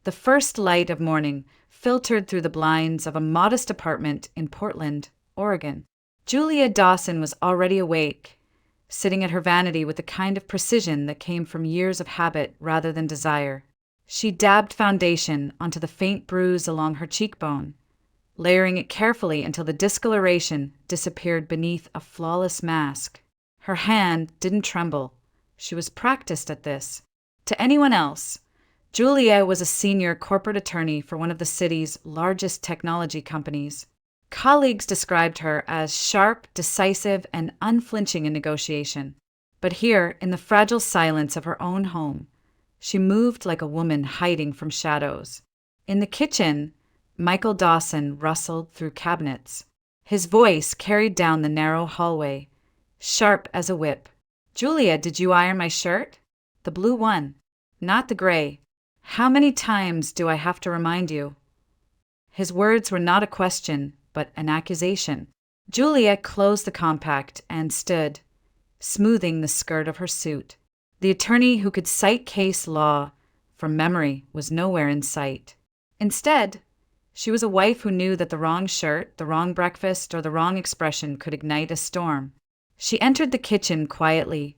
The first light of morning filtered through the blinds of a modest apartment in Portland, Oregon. Julia Dawson was already awake, sitting at her vanity with the kind of precision that came from years of habit rather than desire. She dabbed foundation onto the faint bruise along her cheekbone, layering it carefully until the discoloration disappeared beneath a flawless mask. Her hand didn't tremble. She was practiced at this. To anyone else, Julia was a senior corporate attorney for one of the city's largest technology companies. Colleagues described her as sharp, decisive, and unflinching in negotiation. But here, in the fragile silence of her own home, she moved like a woman hiding from shadows. In the kitchen, Michael Dawson rustled through cabinets. His voice carried down the narrow hallway, sharp as a whip. "Julia, did you iron my shirt? The blue one, not the gray. How many times do I have to remind you?" His words were not a question, but an accusation. Julia closed the compact and stood, smoothing the skirt of her suit. The attorney who could cite case law from memory was nowhere in sight. Instead, she was a wife who knew that the wrong shirt, the wrong breakfast, or the wrong expression could ignite a storm. She entered the kitchen quietly,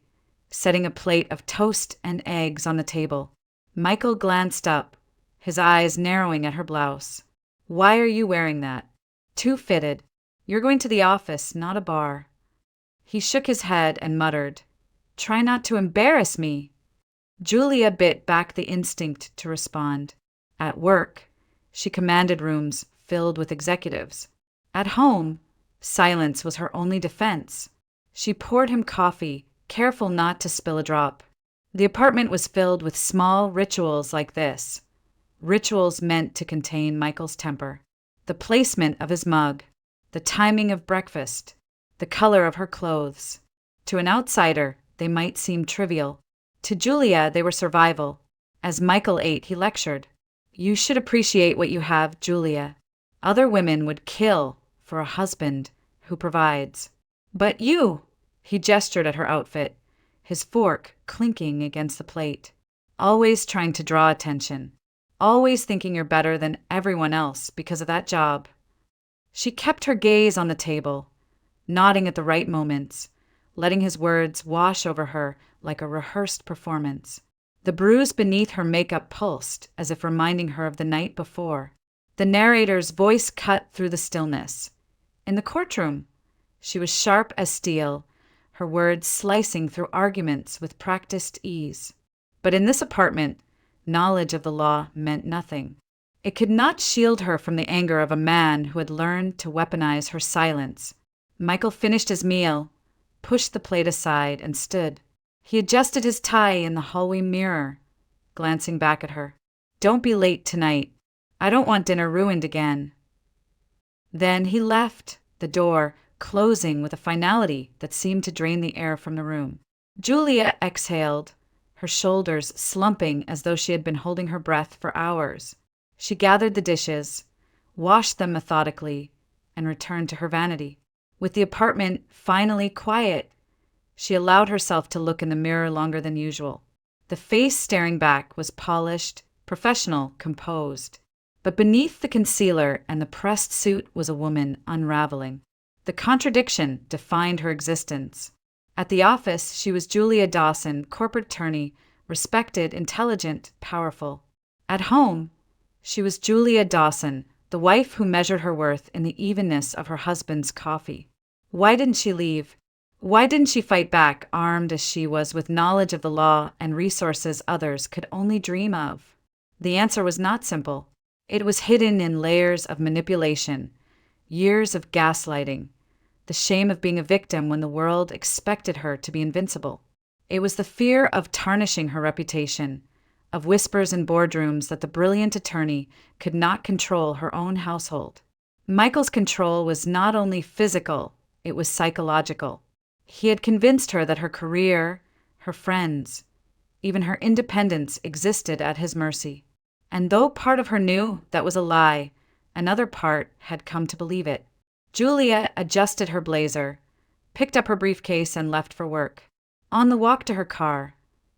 setting a plate of toast and eggs on the table. Michael glanced up, his eyes narrowing at her blouse. "Why are you wearing that?" "Too fitted. You're going to the office, not a bar." He shook his head and muttered, "Try not to embarrass me." Julia bit back the instinct to respond. At work, she commanded rooms filled with executives. At home, silence was her only defense. She poured him coffee, careful not to spill a drop. The apartment was filled with small rituals like this, rituals meant to contain Michael's temper. The placement of his mug, the timing of breakfast, the color of her clothes. To an outsider, they might seem trivial. To Julia, they were survival. As Michael ate, he lectured, "You should appreciate what you have, Julia. Other women would kill for a husband who provides. But you," he gestured at her outfit, his fork clinking against the plate, "always trying to draw attention. Always thinking you're better than everyone else because of that job." She kept her gaze on the table, nodding at the right moments, letting his words wash over her like a rehearsed performance. The bruise beneath her makeup pulsed, as if reminding her of the night before. The narrator's voice cut through the stillness. In the courtroom, she was sharp as steel, her words slicing through arguments with practiced ease. But in this apartment, knowledge of the law meant nothing. It could not shield her from the anger of a man who had learned to weaponize her silence. Michael finished his meal, pushed the plate aside, and stood. He adjusted his tie in the hallway mirror, glancing back at her. "Don't be late tonight. I don't want dinner ruined again." Then he left, the door closing with a finality that seemed to drain the air from the room. Julia exhaled, her shoulders slumping as though she had been holding her breath for hours. She gathered the dishes, washed them methodically, and returned to her vanity. With the apartment finally quiet, she allowed herself to look in the mirror longer than usual. The face staring back was polished, professional, composed. But beneath the concealer and the pressed suit was a woman unraveling. The contradiction defined her existence. At the office, she was Julia Dawson, corporate attorney, respected, intelligent, powerful. At home, she was Julia Dawson, the wife who measured her worth in the evenness of her husband's coffee. Why didn't she leave? Why didn't she fight back, armed as she was with knowledge of the law and resources others could only dream of? The answer was not simple. It was hidden in layers of manipulation, years of gaslighting, the shame of being a victim when the world expected her to be invincible. It was the fear of tarnishing her reputation, of whispers in boardrooms that the brilliant attorney could not control her own household. Michael's control was not only physical, it was psychological. He had convinced her that her career, her friends, even her independence existed at his mercy. And though part of her knew that was a lie, another part had come to believe it. Julia adjusted her blazer, picked up her briefcase, and left for work. On the walk to her car,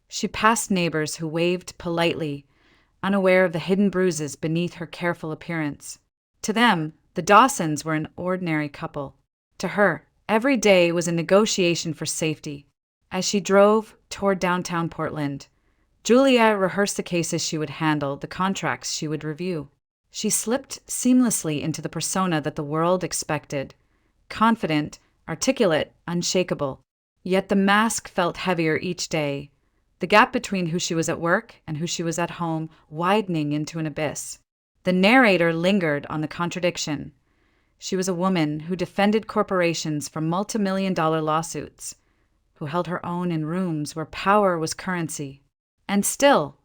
she passed neighbors who waved politely, unaware of the hidden bruises beneath her careful appearance. To them, the Dawsons were an ordinary couple. To her, every day was a negotiation for safety. As she drove toward downtown Portland, Julia rehearsed the cases she would handle, the contracts she would review. She slipped seamlessly into the persona that the world expected: confident, articulate, unshakable. Yet the mask felt heavier each day, the gap between who she was at work and who she was at home widening into an abyss. The narrator lingered on the contradiction. She was a woman who defended corporations from multimillion-dollar lawsuits, who held her own in rooms where power was currency. And still,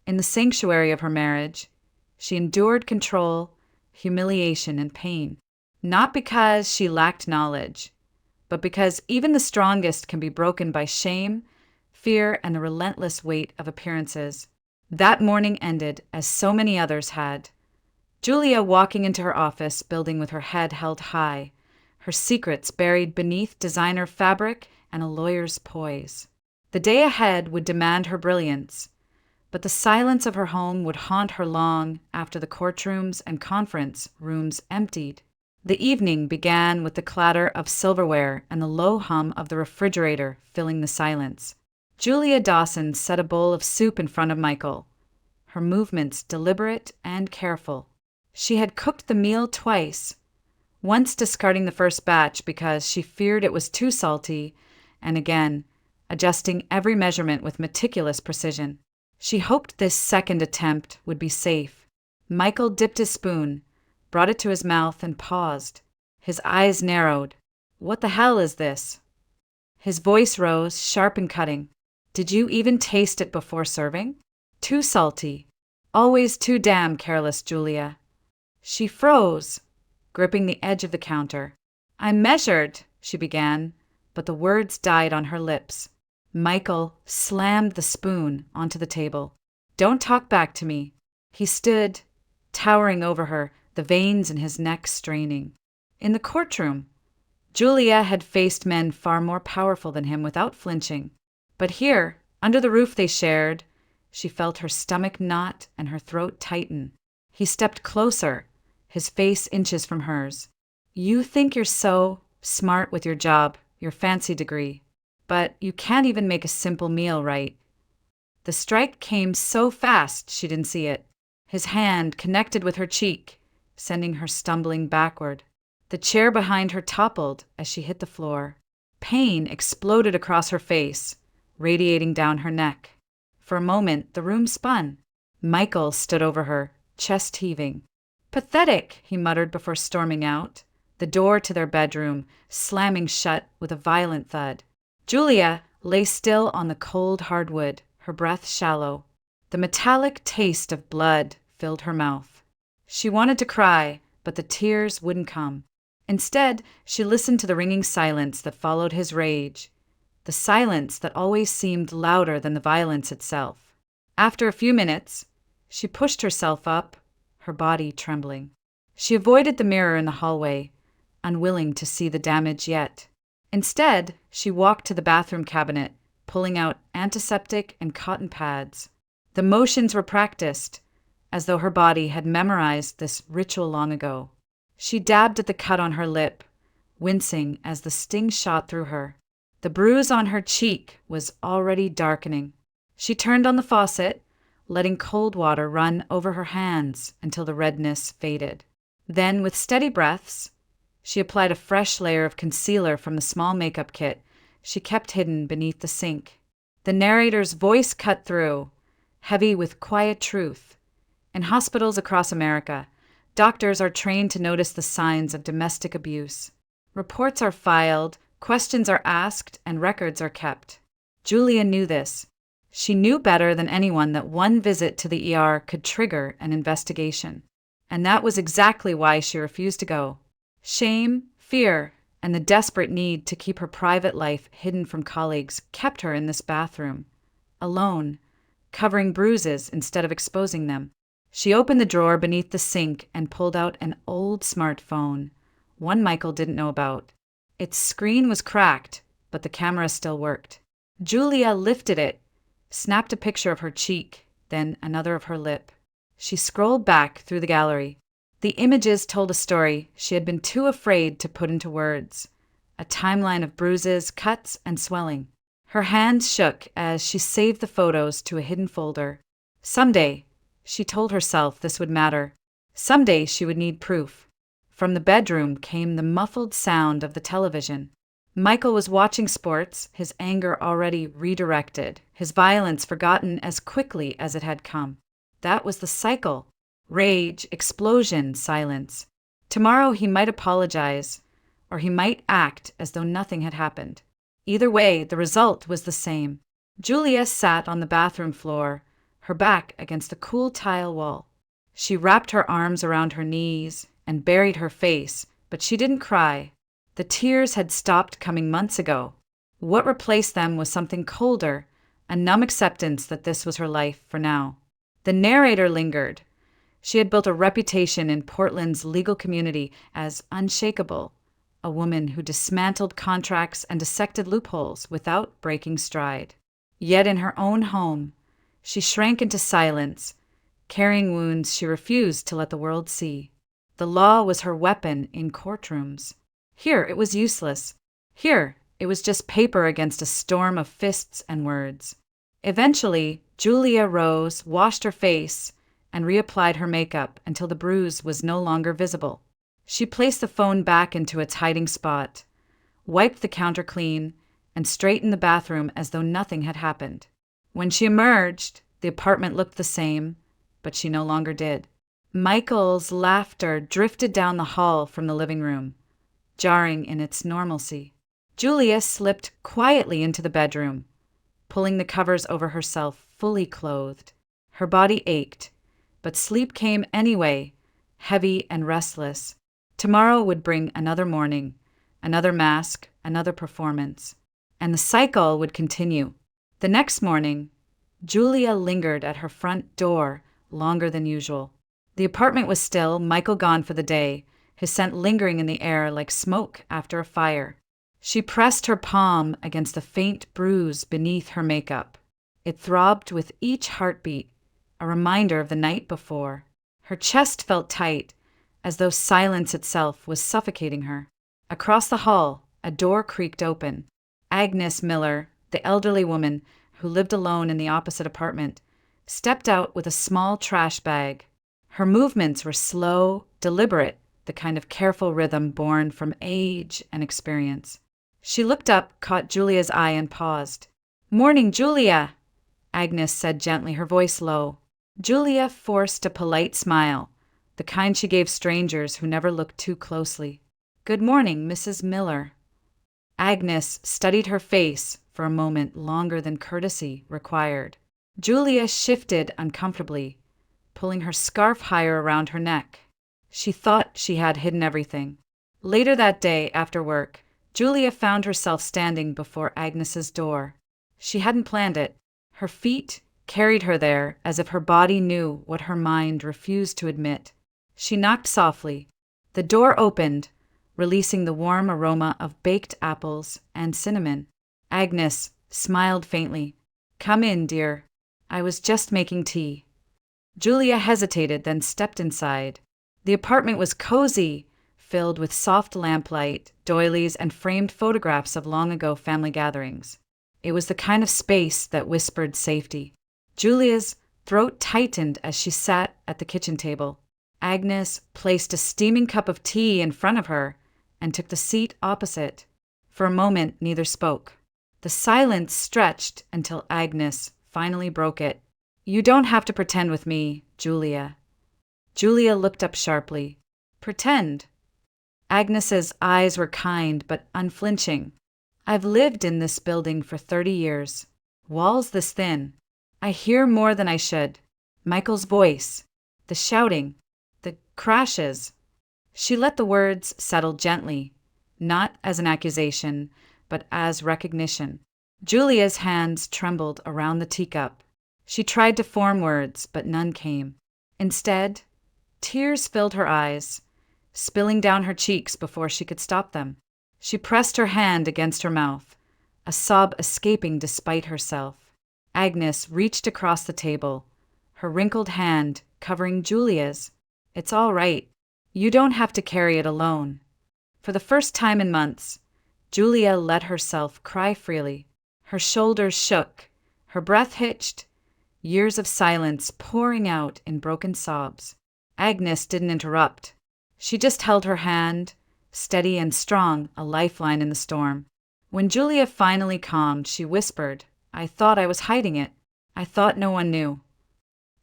in the sanctuary of her marriage, she endured control, humiliation, and pain. Not because she lacked knowledge, but because even the strongest can be broken by shame, fear, and the relentless weight of appearances. That morning ended as so many others had. Julia walking into her office building with her head held high, her secrets buried beneath designer fabric and a lawyer's poise. The day ahead would demand her brilliance, but the silence of her home would haunt her long after the courtrooms and conference rooms emptied. The evening began with the clatter of silverware and the low hum of the refrigerator filling the silence. Julia Dawson set a bowl of soup in front of Michael, her movements deliberate and careful. She had cooked the meal twice, once discarding the first batch because she feared it was too salty, and again, adjusting every measurement with meticulous precision. She hoped this second attempt would be safe. Michael dipped his spoon, brought it to his mouth, and paused. His eyes narrowed. "What the hell is this?" His voice rose, sharp and cutting. "Did you even taste it before serving?" "Too salty. Always too damn careless, Julia." She froze, gripping the edge of the counter. "I measured," she began, but the words died on her lips. Michael slammed the spoon onto the table. "Don't talk back to me." He stood, towering over her, the veins in his neck straining. In the courtroom, Julia had faced men far more powerful than him without flinching. But here, under the roof they shared, she felt her stomach knot and her throat tighten. He stepped closer, his face inches from hers. "You think you're so smart with your job, your fancy degree, but you can't even make a simple meal right." The strike came so fast she didn't see it. His hand connected with her cheek, sending her stumbling backward. The chair behind her toppled as she hit the floor. Pain exploded across her face, radiating down her neck. For a moment, the room spun. Michael stood over her, chest heaving. "Pathetic," he muttered before storming out, the door to their bedroom slamming shut with a violent thud. Julia lay still on the cold hardwood, her breath shallow. The metallic taste of blood filled her mouth. She wanted to cry, but the tears wouldn't come. Instead, she listened to the ringing silence that followed his rage, the silence that always seemed louder than the violence itself. After a few minutes, she pushed herself up, her body trembling. She avoided the mirror in the hallway, unwilling to see the damage yet. Instead, she walked to the bathroom cabinet, pulling out antiseptic and cotton pads. The motions were practiced, as though her body had memorized this ritual long ago. She dabbed at the cut on her lip, wincing as the sting shot through her. The bruise on her cheek was already darkening. She turned on the faucet, letting cold water run over her hands until the redness faded. Then, with steady breaths, she applied a fresh layer of concealer from the small makeup kit she kept hidden beneath the sink. The narrator's voice cut through, heavy with quiet truth. In hospitals across America, doctors are trained to notice the signs of domestic abuse. Reports are filed, questions are asked, and records are kept. Julia knew this. She knew better than anyone that one visit to the ER could trigger an investigation. And that was exactly why she refused to go. Shame, fear, and the desperate need to keep her private life hidden from colleagues kept her in this bathroom, alone, covering bruises instead of exposing them. She opened the drawer beneath the sink and pulled out an old smartphone, one Michael didn't know about. Its screen was cracked, but the camera still worked. Julia lifted it, snapped a picture of her cheek, then another of her lip. She scrolled back through the gallery. The images told a story she had been too afraid to put into words. A timeline of bruises, cuts, and swelling. Her hands shook as she saved the photos to a hidden folder. Someday, she told herself this would matter. Someday she would need proof. From the bedroom came the muffled sound of the television. Michael was watching sports, his anger already redirected, his violence forgotten as quickly as it had come. That was the cycle. Rage, explosion, silence. Tomorrow he might apologize, or he might act as though nothing had happened. Either way, the result was the same. Julia sat on the bathroom floor, her back against the cool tile wall. She wrapped her arms around her knees and buried her face, but she didn't cry. The tears had stopped coming months ago. What replaced them was something colder, a numb acceptance that this was her life for now. The narrator lingered. She had built a reputation in Portland's legal community as unshakable, a woman who dismantled contracts and dissected loopholes without breaking stride. Yet in her own home, she shrank into silence, carrying wounds she refused to let the world see. The law was her weapon in courtrooms. Here it was useless. Here it was just paper against a storm of fists and words. Eventually, Julia rose, washed her face, and reapplied her makeup until the bruise was no longer visible. She placed the phone back into its hiding spot, wiped the counter clean, and straightened the bathroom as though nothing had happened. When she emerged, the apartment looked the same, but she no longer did. Michael's laughter drifted down the hall from the living room, jarring in its normalcy. Julia slipped quietly into the bedroom, pulling the covers over herself, fully clothed. Her body ached, but sleep came anyway, heavy and restless. Tomorrow would bring another morning, another mask, another performance. And the cycle would continue. The next morning, Julia lingered at her front door longer than usual. The apartment was still, Michael gone for the day, his scent lingering in the air like smoke after a fire. She pressed her palm against the faint bruise beneath her makeup. It throbbed with each heartbeat, a reminder of the night before. Her chest felt tight, as though silence itself was suffocating her. Across the hall, a door creaked open. Agnes Miller, the elderly woman who lived alone in the opposite apartment, stepped out with a small trash bag. Her movements were slow, deliberate, the kind of careful rhythm born from age and experience. She looked up, caught Julia's eye, and paused. "Morning, Julia," Agnes said gently, her voice low. Julia forced a polite smile, the kind she gave strangers who never looked too closely. "Good morning, Mrs. Miller." Agnes studied her face for a moment longer than courtesy required. Julia shifted uncomfortably, pulling her scarf higher around her neck. She thought she had hidden everything. Later that day, after work, Julia found herself standing before Agnes's door. She hadn't planned it. Her feet carried her there as if her body knew what her mind refused to admit. She knocked softly. The door opened, releasing the warm aroma of baked apples and cinnamon. Agnes smiled faintly. "Come in, dear. I was just making tea." Julia hesitated, then stepped inside. The apartment was cozy, filled with soft lamplight, doilies, and framed photographs of long-ago family gatherings. It was the kind of space that whispered safety. Julia's throat tightened as she sat at the kitchen table. Agnes placed a steaming cup of tea in front of her and took the seat opposite. For a moment, neither spoke. The silence stretched until Agnes finally broke it. "You don't have to pretend with me, Julia." Julia looked up sharply. "Pretend?" Agnes's eyes were kind but unflinching. "I've lived in this building for 30 years. Walls this thin. I hear more than I should. Michael's voice, the shouting, the crashes." She let the words settle gently, not as an accusation, but as recognition. Julia's hands trembled around the teacup. She tried to form words, but none came. Instead, tears filled her eyes, spilling down her cheeks before she could stop them. She pressed her hand against her mouth, a sob escaping despite herself. Agnes reached across the table, her wrinkled hand covering Julia's. "It's all right. You don't have to carry it alone." For the first time in months, Julia let herself cry freely. Her shoulders shook, her breath hitched, years of silence pouring out in broken sobs. Agnes didn't interrupt. She just held her hand, steady and strong, a lifeline in the storm. When Julia finally calmed, she whispered, "I thought I was hiding it. I thought no one knew."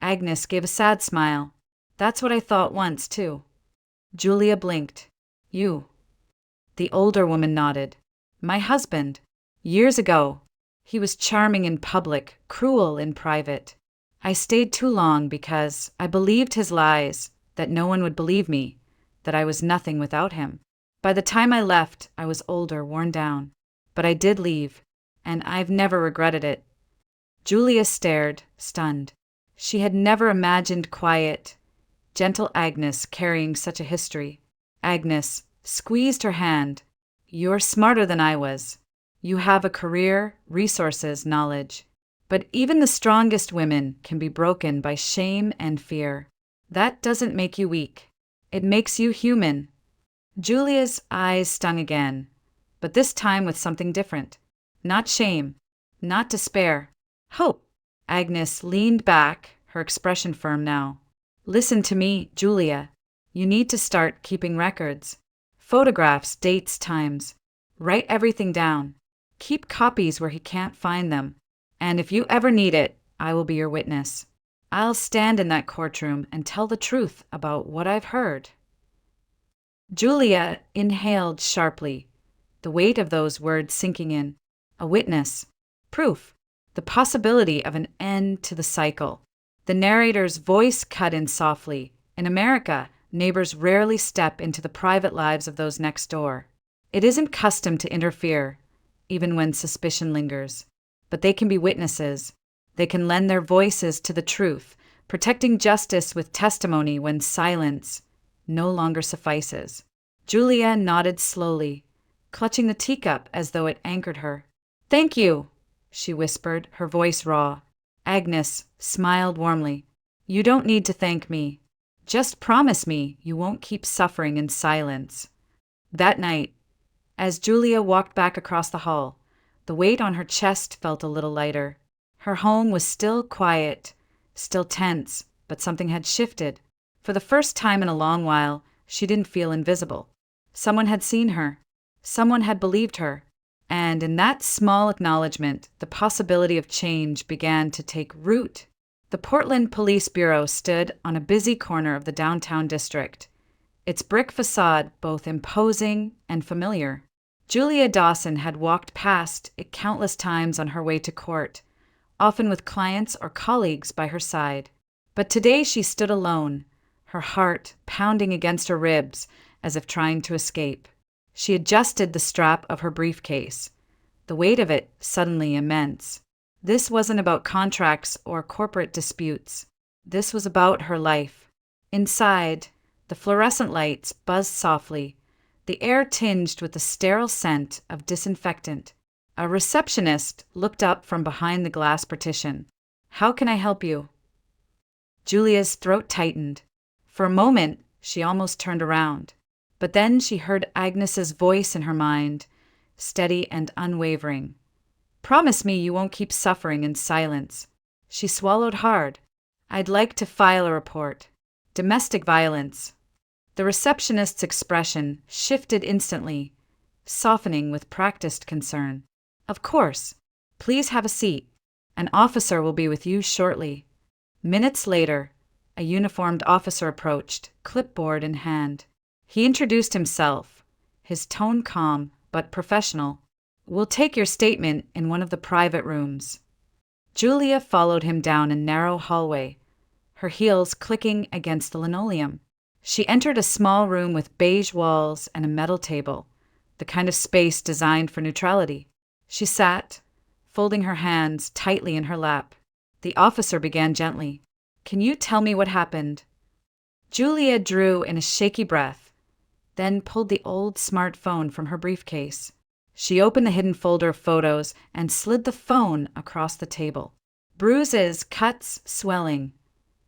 Agnes gave a sad smile. "That's what I thought once, too." Julia blinked. "You?" The older woman nodded. "My husband. Years ago. He was charming in public, cruel in private. I stayed too long because I believed his lies, that no one would believe me, that I was nothing without him. By the time I left, I was older, worn down. But I did leave, and I've never regretted it." Julia stared, stunned. She had never imagined quiet, gentle Agnes carrying such a history. Agnes squeezed her hand. "You're smarter than I was. You have a career, resources, knowledge. But even the strongest women can be broken by shame and fear. That doesn't make you weak. It makes you human." Julia's eyes stung again, but this time with something different. Not shame, not despair. Hope. Agnes leaned back, her expression firm now. "Listen to me, Julia. You need to start keeping records. Photographs, dates, times. Write everything down. Keep copies where he can't find them. And if you ever need it, I will be your witness. I'll stand in that courtroom and tell the truth about what I've heard." Julia inhaled sharply, the weight of those words sinking in. A witness. Proof. The possibility of an end to the cycle. The narrator's voice cut in softly. In America, neighbors rarely step into the private lives of those next door. It isn't custom to interfere, even when suspicion lingers. But they can be witnesses. They can lend their voices to the truth, protecting justice with testimony when silence no longer suffices. Julia nodded slowly, clutching the teacup as though it anchored her. "Thank you," she whispered, her voice raw. Agnes smiled warmly. "You don't need to thank me. Just promise me you won't keep suffering in silence." That night, as Julia walked back across the hall, the weight on her chest felt a little lighter. Her home was still quiet, still tense, but something had shifted. For the first time in a long while, she didn't feel invisible. Someone had seen her. Someone had believed her. And in that small acknowledgement, the possibility of change began to take root. The Portland Police Bureau stood on a busy corner of the downtown district, its brick facade both imposing and familiar. Julia Dawson had walked past it countless times on her way to court, often with clients or colleagues by her side. But today she stood alone, her heart pounding against her ribs as if trying to escape. She adjusted the strap of her briefcase, the weight of it suddenly immense. This wasn't about contracts or corporate disputes. This was about her life. Inside, the fluorescent lights buzzed softly, the air tinged with the sterile scent of disinfectant. A receptionist looked up from behind the glass partition. "How can I help you?" Julia's throat tightened. For a moment, she almost turned around. But then she heard Agnes's voice in her mind, steady and unwavering. "Promise me you won't keep suffering in silence." She swallowed hard. "I'd like to file a report. Domestic violence." The receptionist's expression shifted instantly, softening with practiced concern. "Of course. Please have a seat. An officer will be with you shortly." Minutes later, a uniformed officer approached, clipboard in hand. He introduced himself, his tone calm but professional. "We'll take your statement in one of the private rooms." Julia followed him down a narrow hallway, her heels clicking against the linoleum. She entered a small room with beige walls and a metal table, the kind of space designed for neutrality. She sat, folding her hands tightly in her lap. The officer began gently. "Can you tell me what happened?" Julia drew in a shaky breath, then pulled the old smartphone from her briefcase. She opened the hidden folder of photos and slid the phone across the table. Bruises, cuts, swelling.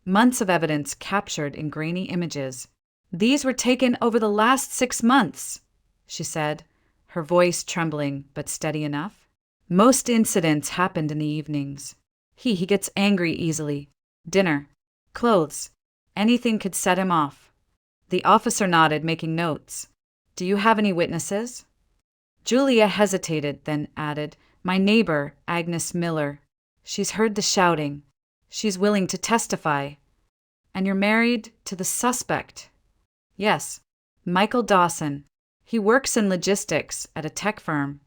months of evidence captured in grainy images. "These were taken over the last 6 months," she said, her voice trembling but steady enough. "Most incidents happened in the evenings. He gets angry easily. Dinner, clothes, anything could set him off." The officer nodded, making notes. "Do you have any witnesses?" Julia hesitated, then added, "My neighbor, Agnes Miller. She's heard the shouting. She's willing to testify." "And you're married to the suspect?" "Yes, Michael Dawson. He works in logistics at a tech firm."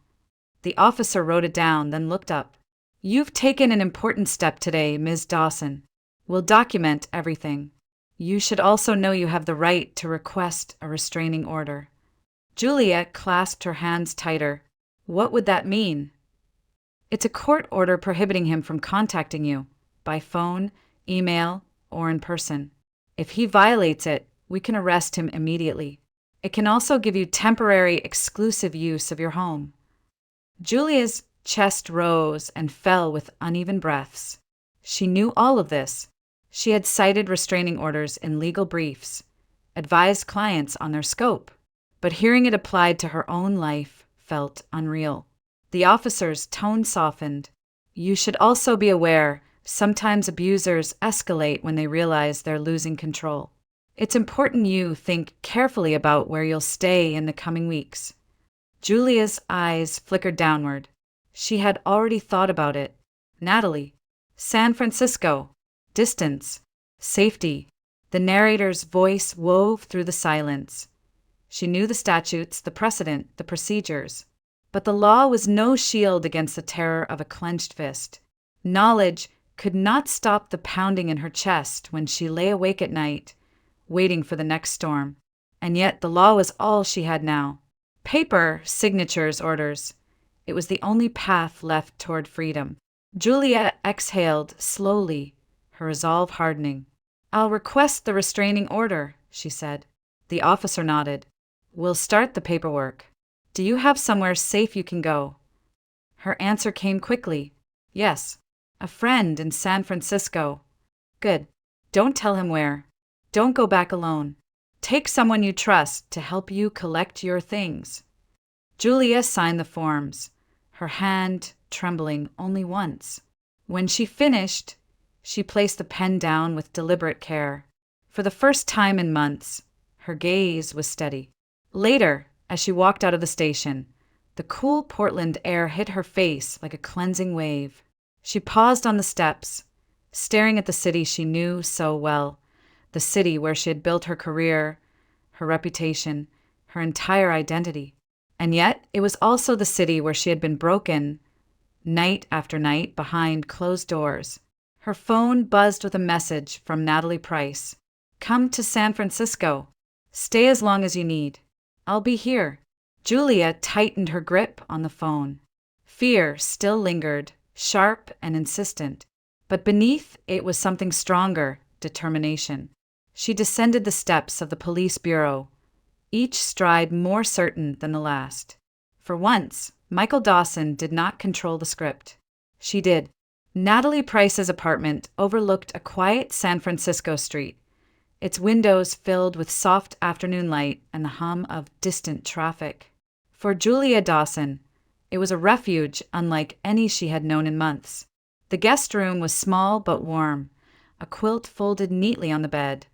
The officer wrote it down, then looked up. "You've taken an important step today, Ms. Dawson. We'll document everything. You should also know you have the right to request a restraining order." Julia clasped her hands tighter. "What would that mean?" "It's a court order prohibiting him from contacting you, by phone, email, or in person. If he violates it, we can arrest him immediately. It can also give you temporary exclusive use of your home." Julia's chest rose and fell with uneven breaths. She knew all of this. She had cited restraining orders in legal briefs, advised clients on their scope, but hearing it applied to her own life felt unreal. The officer's tone softened. "You should also be aware sometimes abusers escalate when they realize they're losing control. It's important you think carefully about where you'll stay in the coming weeks." Julia's eyes flickered downward. She had already thought about it. Natalie. San Francisco. Distance. Safety. The narrator's voice wove through the silence. She knew the statutes, the precedent, the procedures. But the law was no shield against the terror of a clenched fist. Knowledge could not stop the pounding in her chest when she lay awake at night, waiting for the next storm. And yet the law was all she had now. Paper, signatures, orders. It was the only path left toward freedom. Julia exhaled slowly, her resolve hardening. "I'll request the restraining order," she said. The officer nodded. "We'll start the paperwork. Do you have somewhere safe you can go?" Her answer came quickly. "Yes, a friend in San Francisco." "Good. Don't tell him where. Don't go back alone. Take someone you trust to help you collect your things." Julia signed the forms, her hand trembling only once. When she finished, she placed the pen down with deliberate care. For the first time in months, her gaze was steady. Later, as she walked out of the station, the cool Portland air hit her face like a cleansing wave. She paused on the steps, staring at the city she knew so well, the city where she had built her career, her reputation, her entire identity. And yet, it was also the city where she had been broken, night after night, behind closed doors. Her phone buzzed with a message from Natalie Price. "Come to San Francisco. Stay as long as you need. I'll be here." Julia tightened her grip on the phone. Fear still lingered, sharp and insistent, but beneath it was something stronger, determination. She descended the steps of the police bureau, each stride more certain than the last. For once, Michael Dawson did not control the script. She did. Natalie Price's apartment overlooked a quiet San Francisco street, its windows filled with soft afternoon light and the hum of distant traffic. For Julia Dawson, it was a refuge unlike any she had known in months. The guest room was small but warm, a quilt folded neatly on the bed,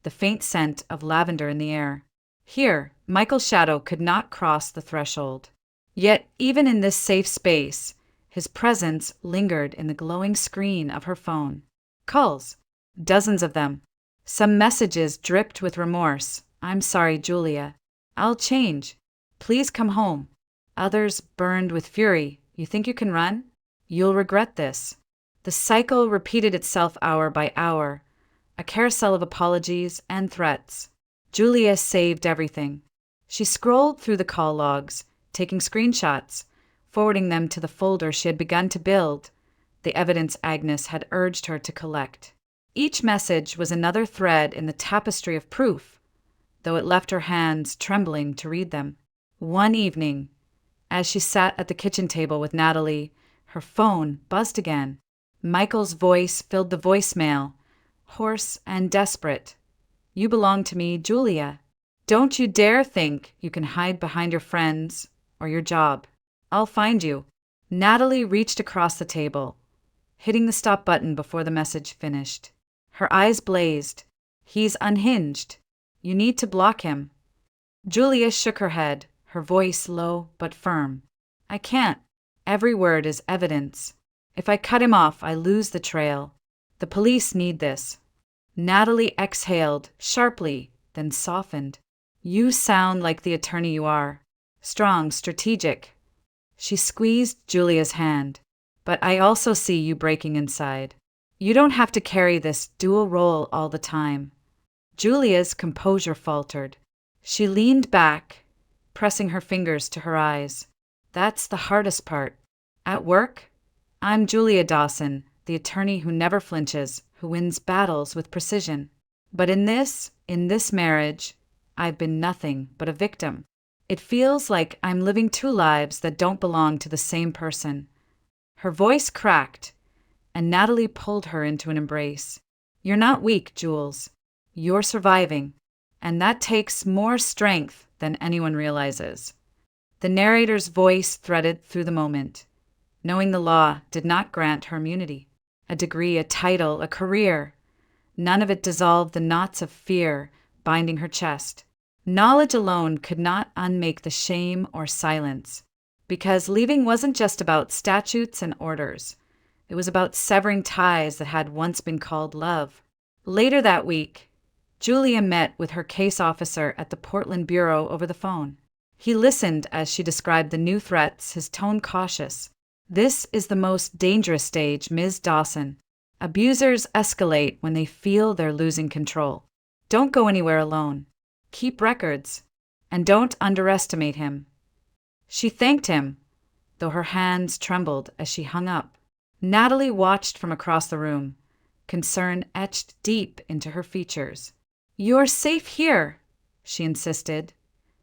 the faint scent of lavender in the air. Here, Michael's shadow could not cross the threshold. Yet, even in this safe space, his presence lingered in the glowing screen of her phone. Calls. Dozens of them. Some messages dripped with remorse. "I'm sorry, Julia. I'll change. Please come home." Others burned with fury. "You think you can run? You'll regret this." The cycle repeated itself hour by hour, a carousel of apologies and threats. Julia saved everything. She scrolled through the call logs, taking screenshots, forwarding them to the folder she had begun to build, the evidence Agnes had urged her to collect. Each message was another thread in the tapestry of proof, though it left her hands trembling to read them. One evening, as she sat at the kitchen table with Natalie, her phone buzzed again. Michael's voice filled the voicemail, hoarse and desperate. "You belong to me, Julia. Don't you dare think you can hide behind your friends or your job. I'll find you." Natalie reached across the table, hitting the stop button before the message finished. Her eyes blazed. "He's unhinged. You need to block him." Julia shook her head, her voice low but firm. "I can't. Every word is evidence. If I cut him off, I lose the trail. The police need this." Natalie exhaled sharply, then softened. "You sound like the attorney you are. Strong, strategic." She squeezed Julia's hand. "But I also see you breaking inside. You don't have to carry this dual role all the time." Julia's composure faltered. She leaned back, pressing her fingers to her eyes. "That's the hardest part. At work, I'm Julia Dawson, the attorney who never flinches, who wins battles with precision. But in this marriage, I've been nothing but a victim. It feels like I'm living two lives that don't belong to the same person." Her voice cracked, and Natalie pulled her into an embrace. "You're not weak, Jules. You're surviving, and that takes more strength than anyone realizes." The narrator's voice threaded through the moment. Knowing the law did not grant her immunity, a degree, a title, a career. None of it dissolved the knots of fear binding her chest. Knowledge alone could not unmake the shame or silence, because leaving wasn't just about statutes and orders. It was about severing ties that had once been called love. Later that week, Julia met with her case officer at the Portland Bureau over the phone. He listened as she described the new threats, his tone cautious. "This is the most dangerous stage, Ms. Dawson. Abusers escalate when they feel they're losing control. Don't go anywhere alone. Keep records, and don't underestimate him." She thanked him, though her hands trembled as she hung up. Natalie watched from across the room, concern etched deep into her features. "You're safe here," she insisted,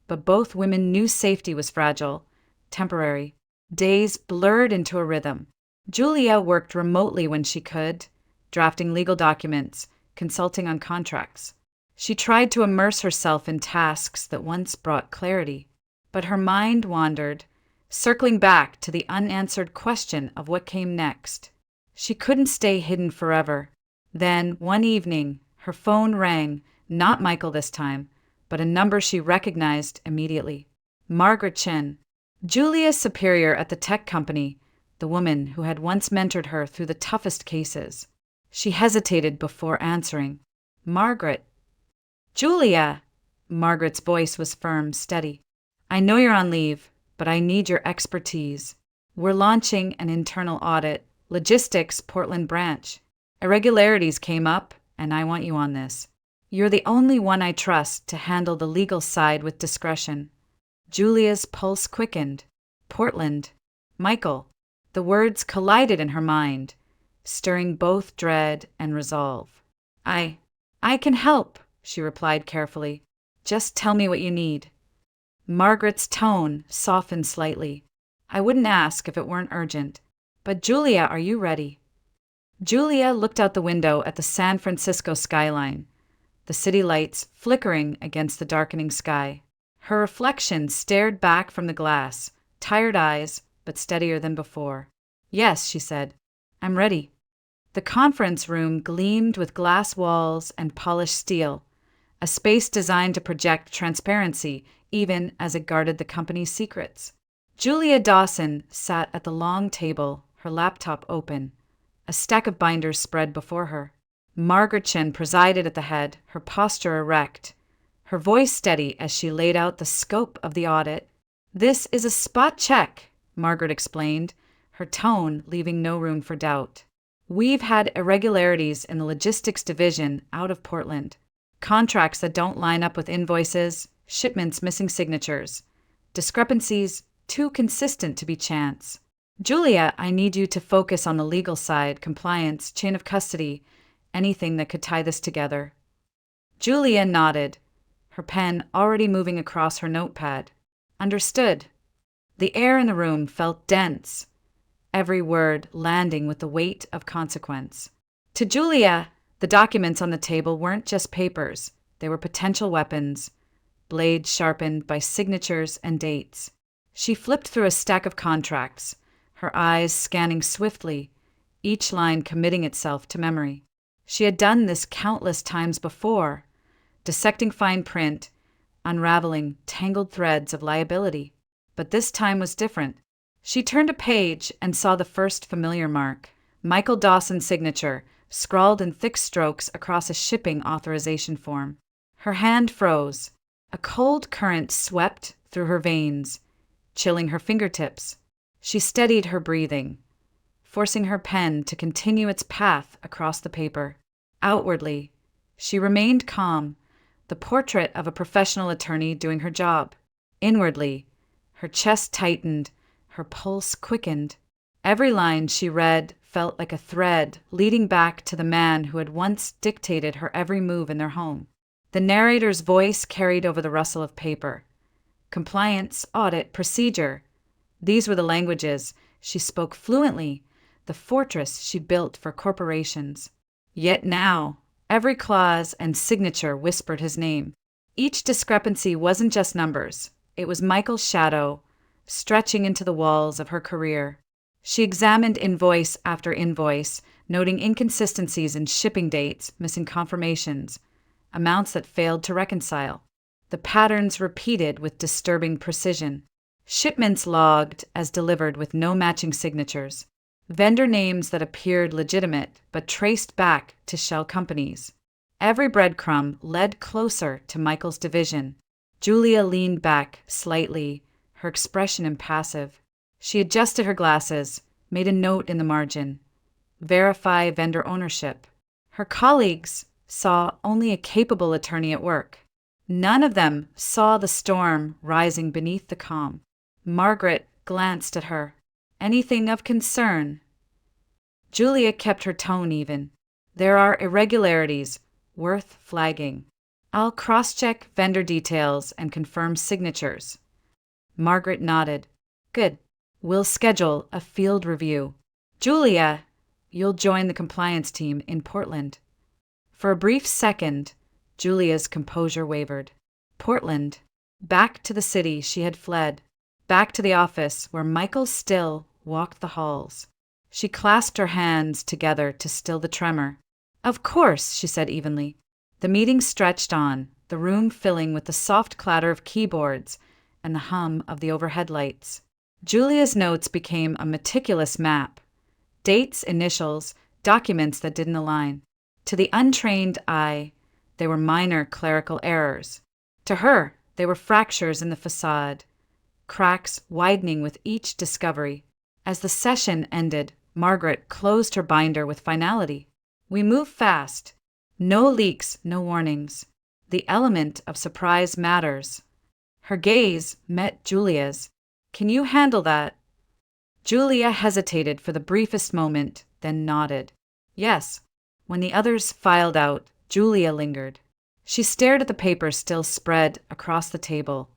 but both women knew safety was fragile, temporary. Days blurred into a rhythm. Julia worked remotely when she could, drafting legal documents, consulting on contracts. She tried to immerse herself in tasks that once brought clarity, but her mind wandered, circling back to the unanswered question of what came next. She couldn't stay hidden forever. Then, one evening, her phone rang, not Michael this time, but a number she recognized immediately. Margaret Chen, Julia's superior at the tech company, the woman who had once mentored her through the toughest cases. She hesitated before answering. "Margaret." "Julia!" Margaret's voice was firm, steady. "I know you're on leave, but I need your expertise. We're launching an internal audit, logistics Portland branch. Irregularities came up, and I want you on this. You're the only one I trust to handle the legal side with discretion." Julia's pulse quickened. Portland. Michael. The words collided in her mind, stirring both dread and resolve. I can help," she replied carefully. "Just tell me what you need." Margaret's tone softened slightly. "I wouldn't ask if it weren't urgent. But Julia, are you ready?" Julia looked out the window at the San Francisco skyline, the city lights flickering against the darkening sky. Her reflection stared back from the glass, tired eyes, but steadier than before. "Yes," she said, "I'm ready." The conference room gleamed with glass walls and polished steel, a space designed to project transparency even as it guarded the company's secrets. Julia Dawson sat at the long table, her laptop open, a stack of binders spread before her. Margaret Chen presided at the head, her posture erect, her voice steady as she laid out the scope of the audit. "This is a spot check," Margaret explained, her tone leaving no room for doubt. "We've had irregularities in the logistics division out of Portland. Contracts that don't line up with invoices, shipments missing signatures, discrepancies too consistent to be chance. Julia, I need you to focus on the legal side, compliance, chain of custody, anything that could tie this together." Julia nodded, her pen already moving across her notepad. "Understood." The air in the room felt dense, every word landing with the weight of consequence. To Julia, The documents on the table weren't just papers, they were potential weapons, blades sharpened by signatures and dates. She flipped through a stack of contracts, her eyes scanning swiftly, each line committing itself to memory. She had done this countless times before, dissecting fine print, unraveling tangled threads of liability. But this time was different. She turned a page and saw the first familiar mark, Michael Dawson's signature, scrawled in thick strokes across a shipping authorization form. Her hand froze. A cold current swept through her veins, chilling her fingertips. She steadied her breathing, forcing her pen to continue its path across the paper. Outwardly, she remained calm, the portrait of a professional attorney doing her job. Inwardly, her chest tightened, her pulse quickened. Every line she read felt like a thread leading back to the man who had once dictated her every move in their home. The narrator's voice carried over the rustle of paper. Compliance, audit, procedure. These were the languages she spoke fluently, the fortress she built for corporations. Yet now, every clause and signature whispered his name. Each discrepancy wasn't just numbers. It was Michael's shadow, stretching into the walls of her career. She examined invoice after invoice, noting inconsistencies in shipping dates, missing confirmations, amounts that failed to reconcile. The patterns repeated with disturbing precision. Shipments logged as delivered with no matching signatures. Vendor names that appeared legitimate but traced back to shell companies. Every breadcrumb led closer to Michael's division. Julia leaned back slightly, her expression impassive. She adjusted her glasses, made a note in the margin. Verify vendor ownership. Her colleagues saw only a capable attorney at work. None of them saw the storm rising beneath the calm. Margaret glanced at her. Anything of concern? Julia kept her tone even. There are irregularities worth flagging. I'll cross-check vendor details and confirm signatures. Margaret nodded. Good. We'll schedule a field review. Julia, you'll join the compliance team in Portland. For a brief second, Julia's composure wavered. Portland, back to the city she had fled, back to the office where Michael still walked the halls. She clasped her hands together to still the tremor. Of course, she said evenly. The meeting stretched on, the room filling with the soft clatter of keyboards and the hum of the overhead lights. Julia's notes became a meticulous map. Dates, initials, documents that didn't align. To the untrained eye, they were minor clerical errors. To her, they were fractures in the facade, cracks widening with each discovery. As the session ended, Margaret closed her binder with finality. We move fast. No leaks, no warnings. The element of surprise matters. Her gaze met Julia's. Can you handle that? Julia hesitated for the briefest moment, then nodded. Yes. When the others filed out, Julia lingered. She stared at the paper still spread across the table,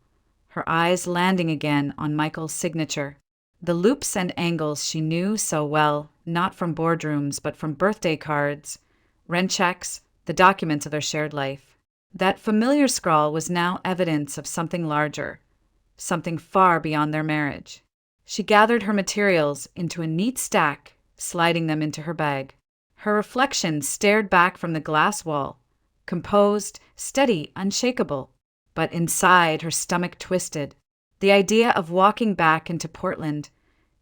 her eyes landing again on Michael's signature. The loops and angles she knew so well, not from boardrooms but from birthday cards, rent checks, the documents of their shared life. That familiar scrawl was now evidence of something larger, something far beyond their marriage. She gathered her materials into a neat stack, sliding them into her bag. Her reflection stared back from the glass wall, composed, steady, unshakable. But inside, her stomach twisted. The idea of walking back into Portland,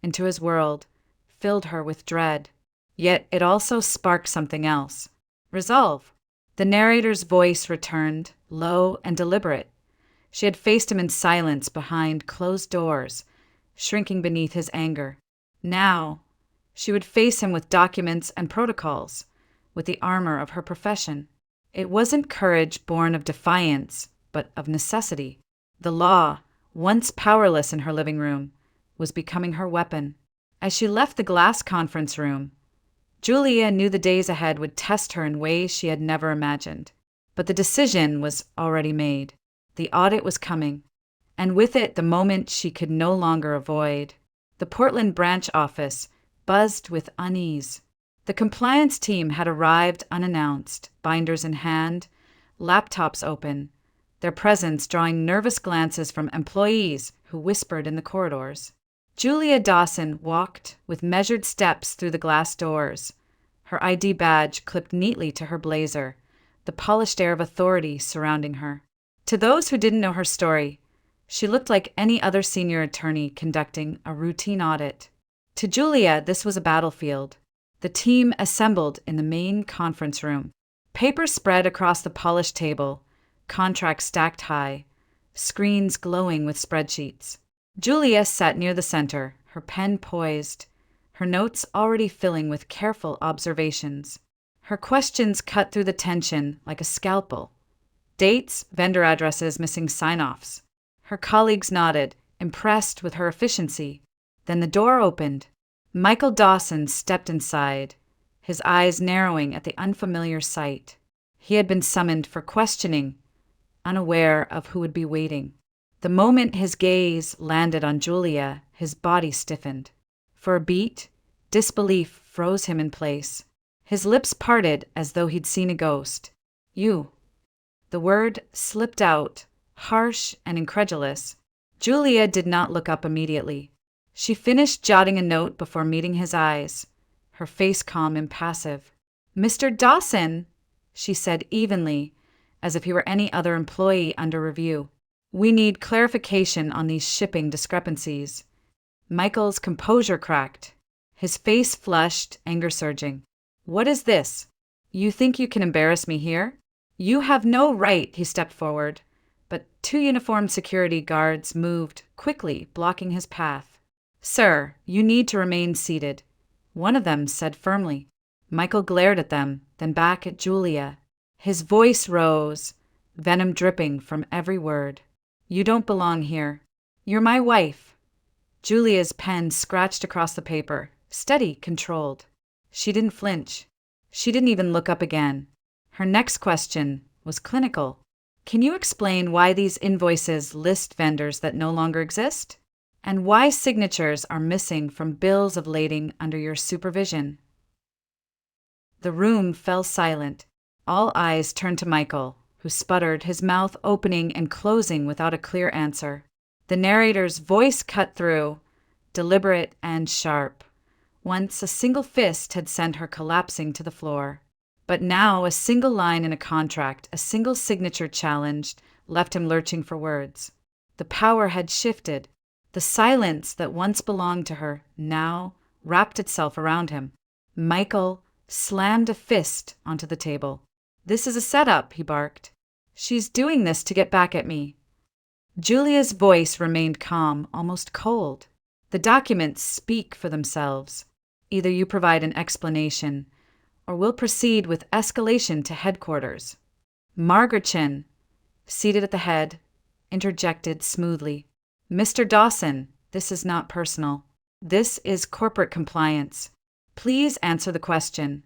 into his world, filled her with dread. Yet it also sparked something else. Resolve. The narrator's voice returned, low and deliberate. She had faced him in silence behind closed doors, shrinking beneath his anger. Now, she would face him with documents and protocols, with the armor of her profession. It wasn't courage born of defiance, but of necessity. The law, once powerless in her living room, was becoming her weapon. As she left the glass conference room, Julia knew the days ahead would test her in ways she had never imagined. But the decision was already made. The audit was coming, and with it the moment she could no longer avoid. The Portland branch office buzzed with unease. The compliance team had arrived unannounced, binders in hand, laptops open, their presence drawing nervous glances from employees who whispered in the corridors. Julia Dawson walked with measured steps through the glass doors, her ID badge clipped neatly to her blazer, the polished air of authority surrounding her. To those who didn't know her story, she looked like any other senior attorney conducting a routine audit. To Julia, this was a battlefield. The team assembled in the main conference room. Papers spread across the polished table, contracts stacked high, screens glowing with spreadsheets. Julia sat near the center, her pen poised, her notes already filling with careful observations. Her questions cut through the tension like a scalpel. Dates, vendor addresses, missing sign-offs. Her colleagues nodded, impressed with her efficiency. Then the door opened. Michael Dawson stepped inside, his eyes narrowing at the unfamiliar sight. He had been summoned for questioning, unaware of who would be waiting. The moment his gaze landed on Julia, his body stiffened. For a beat, disbelief froze him in place. His lips parted as though he'd seen a ghost. You. The word slipped out, harsh and incredulous. Julia did not look up immediately. She finished jotting a note before meeting his eyes, her face calm, impassive. "Mr. Dawson," she said evenly, as if he were any other employee under review. "We need clarification on these shipping discrepancies." Michael's composure cracked. His face flushed, anger surging. "What is this? You think you can embarrass me here?" "You have no right," he stepped forward, but 2 uniformed security guards moved quickly, blocking his path. "Sir, you need to remain seated," one of them said firmly. Michael glared at them, then back at Julia. His voice rose, venom dripping from every word. "You don't belong here. You're my wife." Julia's pen scratched across the paper, steady, controlled. She didn't flinch. She didn't even look up again. Her next question was clinical. "Can you explain why these invoices list vendors that no longer exist? And why signatures are missing from bills of lading under your supervision?" The room fell silent. All eyes turned to Michael, who sputtered, his mouth opening and closing without a clear answer. The narrator's voice cut through, deliberate and sharp. Once a single fist had sent her collapsing to the floor. But now a single line in a contract, a single signature challenged, left him lurching for words. The power had shifted. The silence that once belonged to her now wrapped itself around him. Michael slammed a fist onto the table. "This is a setup," he barked. "She's doing this to get back at me." Julia's voice remained calm, almost cold. "The documents speak for themselves. Either you provide an explanation, or we'll proceed with escalation to headquarters." Margaret Chin, seated at the head, interjected smoothly. "Mr. Dawson, this is not personal. This is corporate compliance. Please answer the question."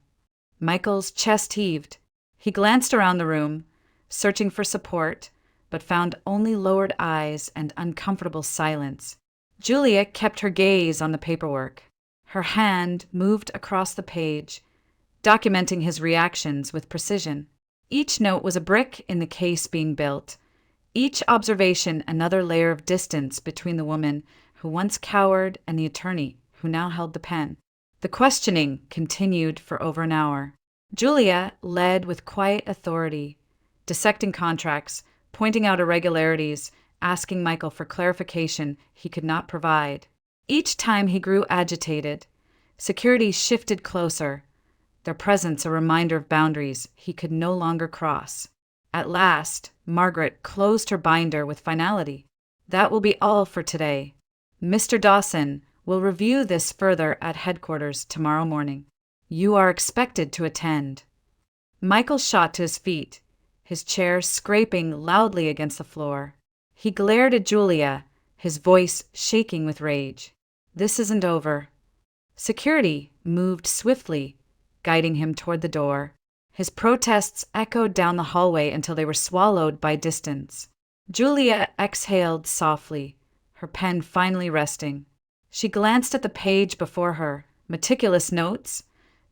Michael's chest heaved. He glanced around the room, searching for support, but found only lowered eyes and uncomfortable silence. Julia kept her gaze on the paperwork. Her hand moved across the page, documenting his reactions with precision. Each note was a brick in the case being built, each observation another layer of distance between the woman who once cowered and the attorney who now held the pen. The questioning continued for over an hour. Julia led with quiet authority, dissecting contracts, pointing out irregularities, asking Michael for clarification he could not provide. Each time he grew agitated, security shifted closer, their presence a reminder of boundaries he could no longer cross. At last, Margaret closed her binder with finality. "That will be all for today. Mr. Dawson will review this further at headquarters tomorrow morning. You are expected to attend." Michael shot to his feet, his chair scraping loudly against the floor. He glared at Julia, his voice shaking with rage. "This isn't over." Security moved swiftly, guiding him toward the door. His protests echoed down the hallway until they were swallowed by distance. Julia exhaled softly, her pen finally resting. She glanced at the page before her, meticulous notes,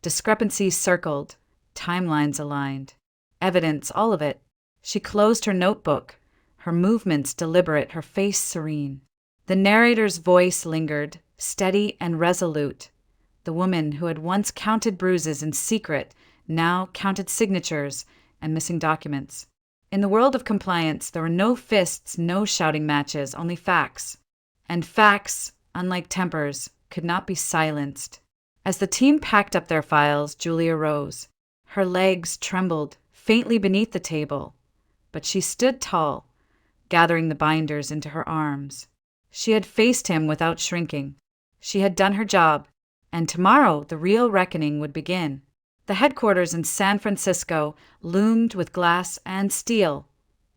Discrepancies circled, timelines aligned. Evidence, all of it. She closed her notebook, her movements deliberate, her face serene. The narrator's voice lingered, steady and resolute. The woman who had once counted bruises in secret now counted signatures and missing documents. In the world of compliance, there were no fists, no shouting matches, only facts. And facts, unlike tempers, could not be silenced. As the team packed up their files, Julia rose. Her legs trembled faintly beneath the table, but she stood tall, gathering the binders into her arms. She had faced him without shrinking. She had done her job, and tomorrow the real reckoning would begin. The headquarters in San Francisco loomed with glass and steel,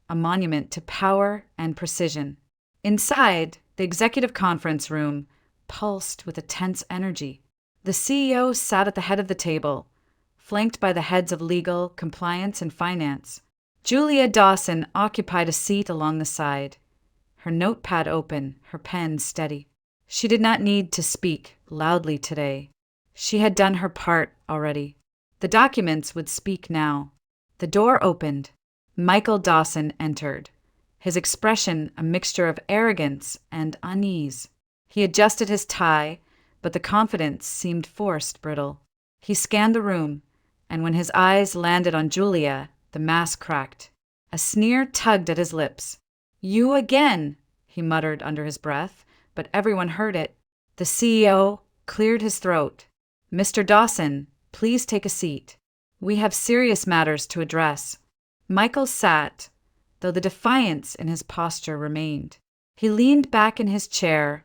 a monument to power and precision. Inside, the executive conference room pulsed with a tense energy. The CEO sat at the head of the table, flanked by the heads of legal, compliance, and finance. Julia Dawson occupied a seat along the side, her notepad open, her pen steady. She did not need to speak loudly today. She had done her part already. The documents would speak now. The door opened. Michael Dawson entered, his expression a mixture of arrogance and unease. He adjusted his tie, but the confidence seemed forced, brittle. He scanned the room, and when his eyes landed on Julia, the mask cracked. A sneer tugged at his lips. "You again," he muttered under his breath, but everyone heard it. The CEO cleared his throat. "Mr. Dawson, please take a seat. We have serious matters to address." Michael sat, though the defiance in his posture remained. He leaned back in his chair,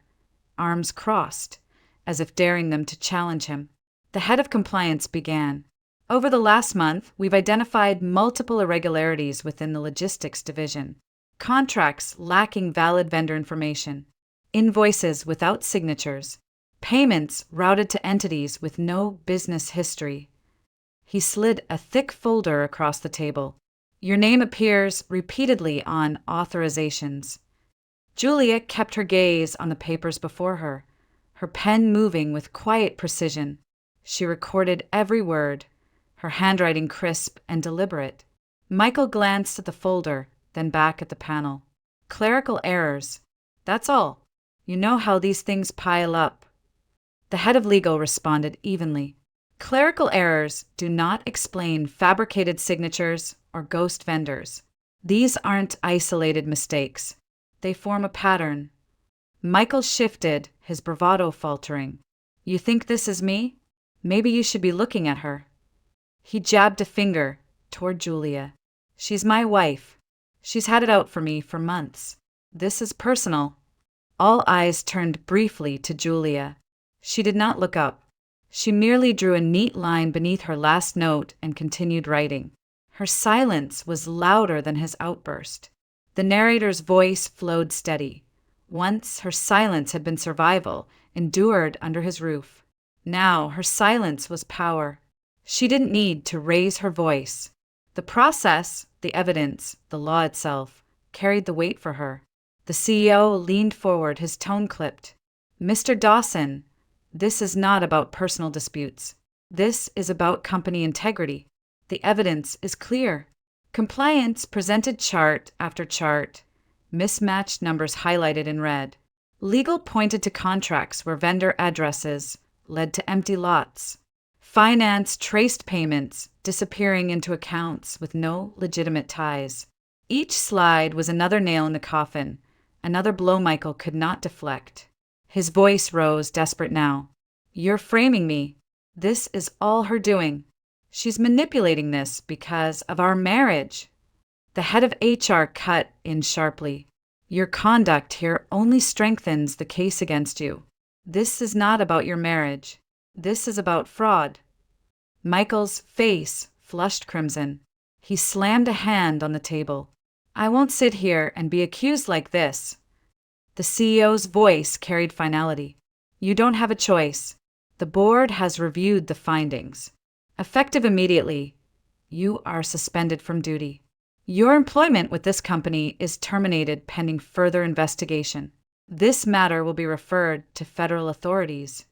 arms crossed, as if daring them to challenge him. The head of compliance began. "Over the last month, we've identified multiple irregularities within the logistics division. Contracts lacking valid vendor information, invoices without signatures, payments routed to entities with no business history." He slid a thick folder across the table. "Your name appears repeatedly on authorizations." Julia kept her gaze on the papers before her, her pen moving with quiet precision. She recorded every word, her handwriting crisp and deliberate. Michael glanced at the folder, then back at the panel. "Clerical errors. That's all. You know how these things pile up." The head of legal responded evenly. "Clerical errors do not explain fabricated signatures or ghost vendors. These aren't isolated mistakes. They form a pattern." Michael shifted, his bravado faltering. "You think this is me? Maybe you should be looking at her." He jabbed a finger toward Julia. "She's my wife. She's had it out for me for months. This is personal." All eyes turned briefly to Julia. She did not look up. She merely drew a neat line beneath her last note and continued writing. Her silence was louder than his outburst. The narrator's voice flowed steady. Once her silence had been survival, endured under his roof. Now her silence was power. She didn't need to raise her voice. The process, the evidence, the law itself, carried the weight for her. The CEO leaned forward, his tone clipped. "Mr. Dawson, this is not about personal disputes. This is about company integrity. The evidence is clear." Compliance presented chart after chart, mismatched numbers highlighted in red. Legal pointed to contracts where vendor addresses led to empty lots. Finance traced payments disappearing into accounts with no legitimate ties. Each slide was another nail in the coffin, another blow Michael could not deflect. His voice rose, desperate now. "You're framing me. This is all her doing. She's manipulating this because of our marriage." The head of HR cut in sharply. "Your conduct here only strengthens the case against you. This is not about your marriage. This is about fraud." Michael's face flushed crimson. He slammed a hand on the table. "I won't sit here and be accused like this." The CEO's voice carried finality. "You don't have a choice. The board has reviewed the findings. Effective immediately, you are suspended from duty. Your employment with this company is terminated pending further investigation. This matter will be referred to federal authorities."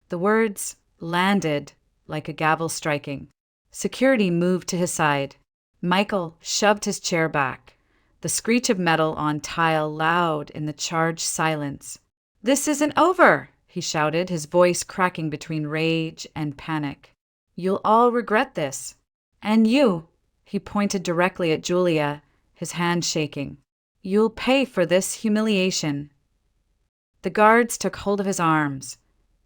The words landed like a gavel striking. Security moved to his side. Michael shoved his chair back, the screech of metal on tile loud in the charged silence. "This isn't over!" he shouted, his voice cracking between rage and panic. "You'll all regret this. And you," he pointed directly at Julia, his hand shaking. "You'll pay for this humiliation." The guards took hold of his arms,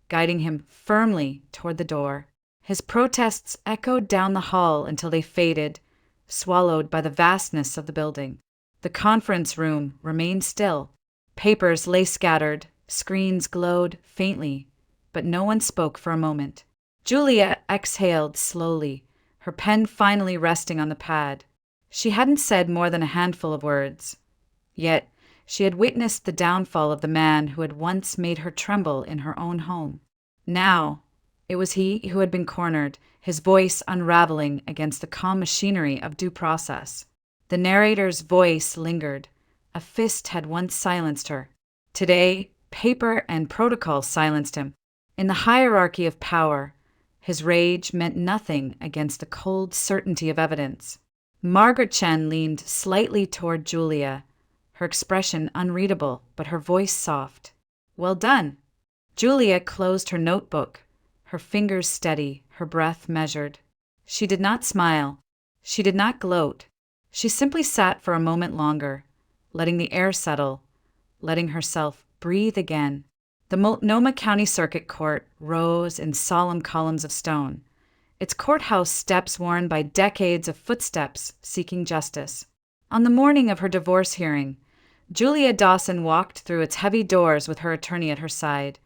guiding him firmly toward the door. His protests echoed down the hall until they faded, swallowed by the vastness of the building. The conference room remained still. Papers lay scattered, screens glowed faintly, but no one spoke for a moment. Julia exhaled slowly, her pen finally resting on the pad. She hadn't said more than a handful of words. Yet she had witnessed the downfall of the man who had once made her tremble in her own home. Now, it was he who had been cornered, his voice unraveling against the calm machinery of due process. The narrator's voice lingered. A fist had once silenced her. Today, paper and protocol silenced him. In the hierarchy of power, his rage meant nothing against the cold certainty of evidence. Margaret Chen leaned slightly toward Julia, her expression unreadable, but her voice soft. "Well done." Julia closed her notebook, her fingers steady, her breath measured. She did not smile. She did not gloat. She simply sat for a moment longer, letting the air settle, letting herself breathe again. The Multnomah County Circuit Court rose in solemn columns of stone, its courthouse steps worn by decades of footsteps seeking justice. On the morning of her divorce hearing, Julia Dawson walked through its heavy doors with her attorney at her side,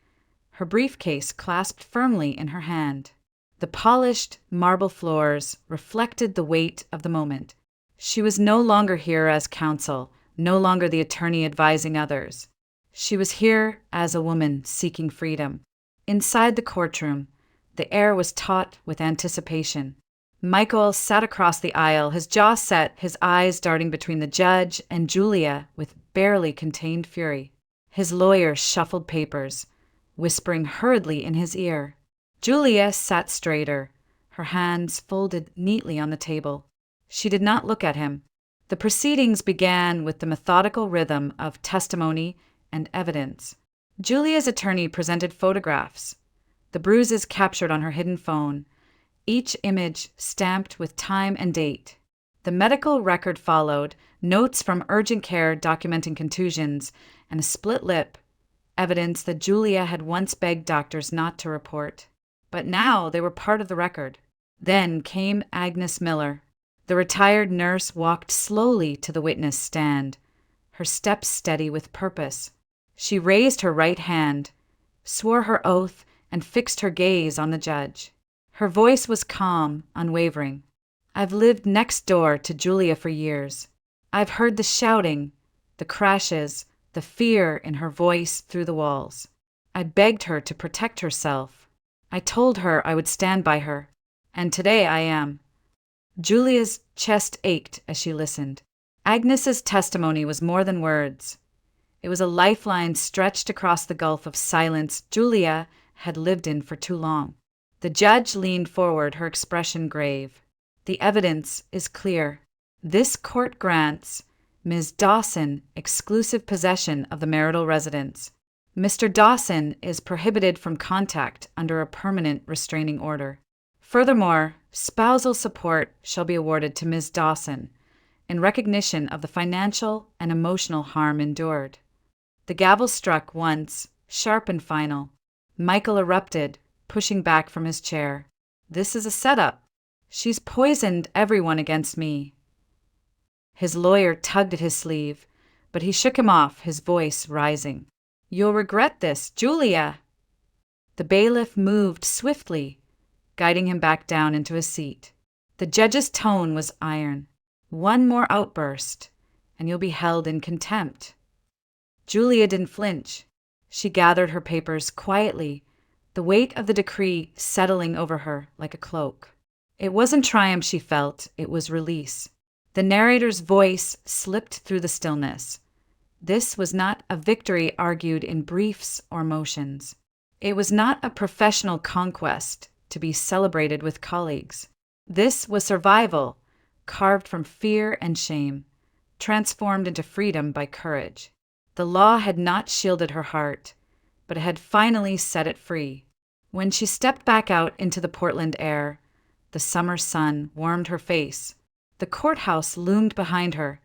her briefcase clasped firmly in her hand. The polished marble floors reflected the weight of the moment. She was no longer here as counsel, no longer the attorney advising others. She was here as a woman seeking freedom. Inside the courtroom, the air was taut with anticipation. Michael sat across the aisle, his jaw set, his eyes darting between the judge and Julia with barely contained fury. His lawyer shuffled papers, whispering hurriedly in his ear. Julia sat straighter, her hands folded neatly on the table. She did not look at him. The proceedings began with the methodical rhythm of testimony and evidence. Julia's attorney presented photographs, the bruises captured on her hidden phone, each image stamped with time and date. The medical record followed, notes from urgent care documenting contusions, and a split lip, evidence that Julia had once begged doctors not to report. But now they were part of the record. Then came Agnes Miller. The retired nurse walked slowly to the witness stand, her steps steady with purpose. She raised her right hand, swore her oath, and fixed her gaze on the judge. Her voice was calm, unwavering. "I've lived next door to Julia for years. I've heard the shouting, the crashes, the fear in her voice through the walls. I begged her to protect herself. I told her I would stand by her, and today I am." Julia's chest ached as she listened. Agnes's testimony was more than words. It was a lifeline stretched across the gulf of silence Julia had lived in for too long. The judge leaned forward, her expression grave. "The evidence is clear. This court grants Ms. Dawson exclusive possession of the marital residence. Mr. Dawson is prohibited from contact under a permanent restraining order. Furthermore, spousal support shall be awarded to Ms. Dawson in recognition of the financial and emotional harm endured." The gavel struck once, sharp and final. Michael erupted, pushing back from his chair. "This is a setup. She's poisoned everyone against me." His lawyer tugged at his sleeve, but he shook him off, his voice rising. "You'll regret this, Julia." The bailiff moved swiftly, guiding him back down into his seat. The judge's tone was iron. "One more outburst, and you'll be held in contempt." Julia didn't flinch. She gathered her papers quietly, the weight of the decree settling over her like a cloak. It wasn't triumph she felt, it was release. The narrator's voice slipped through the stillness. This was not a victory argued in briefs or motions. It was not a professional conquest. to be celebrated with colleagues. This was survival, carved from fear and shame, transformed into freedom by courage. The law had not shielded her heart, but it had finally set it free. When she stepped back out into the Portland air, the summer sun warmed her face. The courthouse loomed behind her,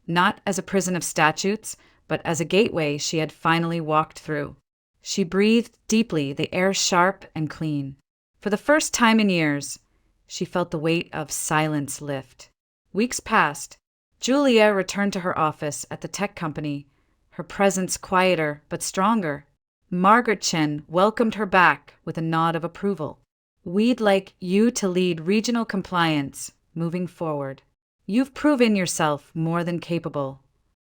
not as a prison of statutes, but as a gateway she had finally walked through. She breathed deeply, the air sharp and clean. For the first time in years, she felt the weight of silence lift. Weeks passed. Julia returned to her office at the tech company, her presence quieter but stronger. Margaret Chen welcomed her back with a nod of approval. "We'd like you to lead regional compliance moving forward. You've proven yourself more than capable."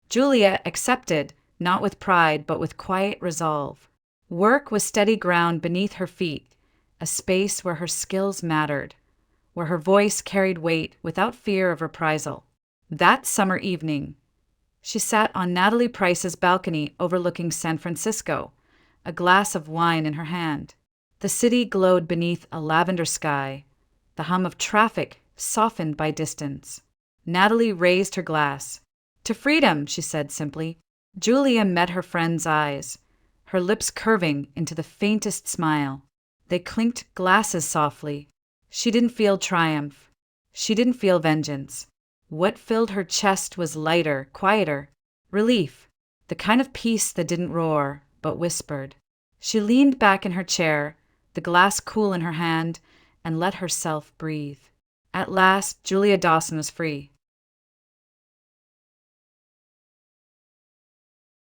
Julia accepted, not with pride but with quiet resolve. Work was steady ground beneath her feet, a space where her skills mattered, where her voice carried weight without fear of reprisal. That summer evening, she sat on Natalie Price's balcony overlooking San Francisco, a glass of wine in her hand. The city glowed beneath a lavender sky, the hum of traffic softened by distance. Natalie raised her glass. "To freedom," she said simply. Julia met her friend's eyes, her lips curving into the faintest smile. They clinked glasses softly. She didn't feel triumph. She didn't feel vengeance. What filled her chest was lighter, quieter, relief, the kind of peace that didn't roar, but whispered. She leaned back in her chair, the glass cool in her hand, and let herself breathe. At last, Julia Dawson was free.